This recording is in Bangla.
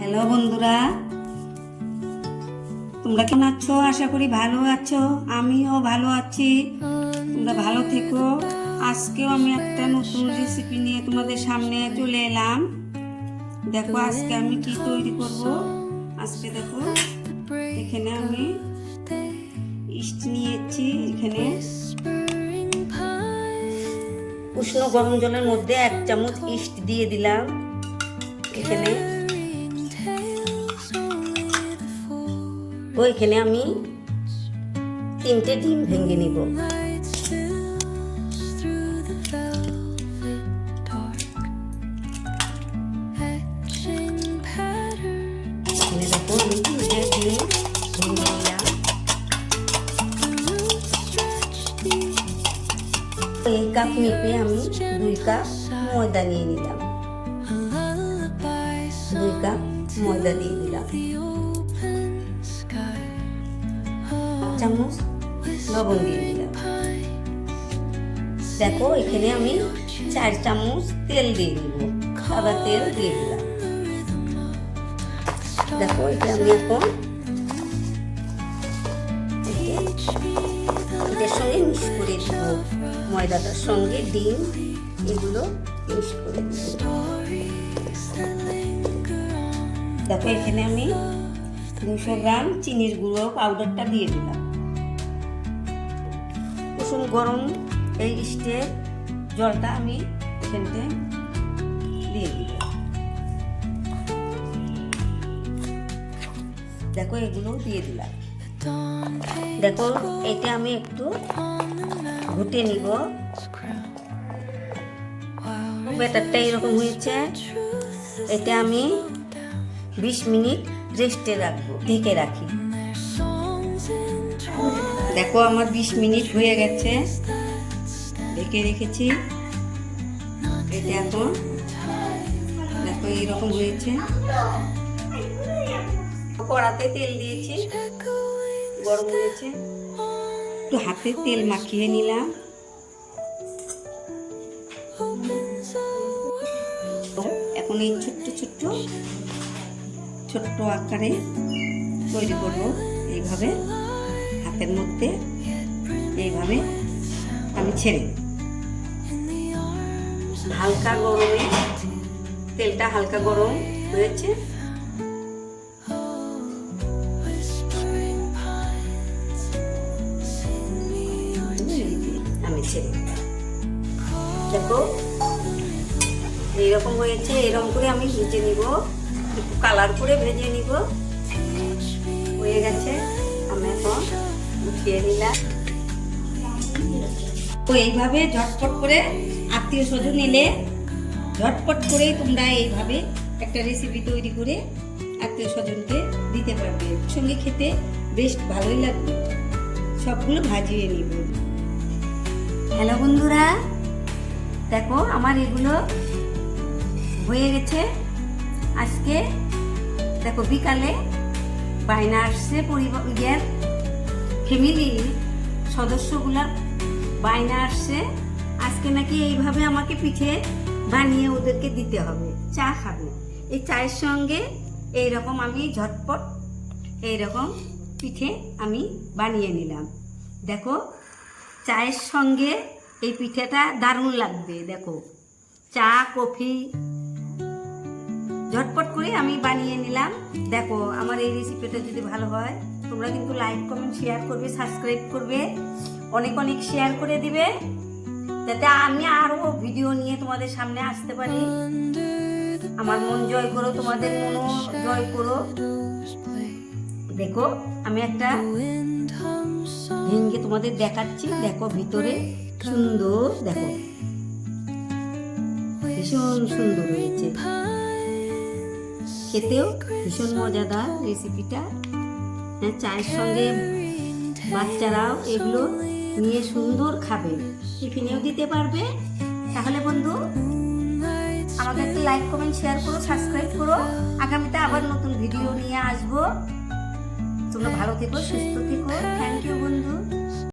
হ্যালো বন্ধুরা, তোমরা কেমন আছো? আশা করি ভালো আছো। আমিও ভালো আছি। তোমরা ভালো থেকো। আজকেও আমি একটা নতুন রেসিপি নিয়ে তোমাদের সামনে চলে এলাম। দেখো আজকে আমি কি তৈরি করব। আজকে দেখো এখানে আমি ইস্ট নিয়েছি। এখানে উষ্ণ গরম জলের মধ্যে 1 চামচ ইস্ট দিয়ে দিলাম। এখানে এখানে আমি 3টে ডিম ভেঙে নিব। এখানে দেখো আমি 3টে ডিম ভেঙে নিলাম। এই কাপ মেপে আমি 2 কাপ ময়দা নিয়ে নিলাম। 2 কাপ ময়দা দিয়ে দিলাম। 1 চামচ লবণ দিয়ে দিলাম। দেখো এখানে আমি 4 চামচ তেল দিয়ে দিব। সাদা তেল দিয়ে দিলাম। দেখো এটা আমি এখন এটার সঙ্গে মিক্স করে দিব। ময়দাটার সঙ্গে ডিম এগুলো মিক্স করে দিব। দেখো এখানে আমি 200 গ্রাম চিনির গুঁড়ো পাউডারটা দিয়ে দিলাম। কুসুম গরম এই ইস্টের জলটা আমি এখানে দিয়ে দিব। দেখো এগুলো দিয়ে দিলাম। দেখো এটা আমি একটু ঘুটে নিব। ব্যাটারটা এরকম হয়েছে। এটা আমি 20 মিনিট রেস্টে রাখবো, ঢেকে রাখি। দেখো আমার 20 মিনিট হয়ে গেছে, ঢেকে রেখেছি। এটা এখন দেখো এইরকম হয়েছে। কড়াতে তেল দিয়েছি, গরম হয়েছে। একটু হাতে তেল মাখিয়ে নিলাম। এখন এই ছোট্ট আকারে তৈরি করব। এইভাবে হাতের মধ্যে এইভাবে আমি ছেড়ে হালকা গরমে, তেলটা হালকা গরম হয়েছে। আমি ছেড়ে দেখো এইরকম হয়েছে। এরকম করে আমি ভেজে নিব, একটু কালার করে ভেজে নিব। হয়ে গেছে, আমি এখন উঠিয়ে নিলাম। তো এইভাবে ঝটপট করে আত্মীয় স্বজন এলে ঝটপট করেই তোমরা এইভাবে একটা রেসিপি তৈরি করে আত্মীয় স্বজনকে দিতে পারবে। সঙ্গে খেতে বেশ ভালোই লাগবে। সবগুলো ভাজিয়ে নিব। হ্যালো বন্ধুরা, দেখো আমার এগুলো হয়ে গেছে। আজকে দেখো বিকালে বায়না আসছে, পরিবার ফ্যামিলির সদস্যগুলার বায়না আসছে। আজকে নাকি এইভাবে আমাকে পিঠে বানিয়ে ওদেরকে দিতে হবে। চা খাবে। এই চায়ের সঙ্গে এইরকম আমি ঝটপট এইরকম পিঠে আমি বানিয়ে নিলাম। দেখো চায়ের সঙ্গে এই পিঠেটা দারুণ লাগবে। দেখো চা কফি ঝটপট করে আমি বানিয়ে নিলাম। দেখো আমার এই রেসিপিটা যদি ভালো হয় তোমরা কিন্তু লাইক কমেন্ট শেয়ার করবে, সাবস্ক্রাইব করবে, অনেক অনেক শেয়ার করে দিবে, যাতে আমি আরো ভিডিও নিয়ে তোমাদের সামনে আসতে পারি। আমার মন জয় করো, তোমাদের মনও জয় করো। দেখো আমি একটা ভেঙে তোমাদের দেখাচ্ছি। দেখো ভিতরে সুন্দর, দেখো ভীষণ সুন্দর হয়েছে। খেতেও ভীষণ মজাদার রেসিপিটা। চায়ের সঙ্গে বাচ্চারাও এগুলো নিয়ে সুন্দর খাবে, টিফিনেও দিতে পারবে। তাহলে বন্ধু আমাকে একটু লাইক কমেন্ট শেয়ার করো, সাবস্ক্রাইব করো। আগামীতে আবার নতুন ভিডিও নিয়ে আসবো। তোমরা ভালো থেকো, সুস্থ থেকো। থ্যাংক ইউ বন্ধু।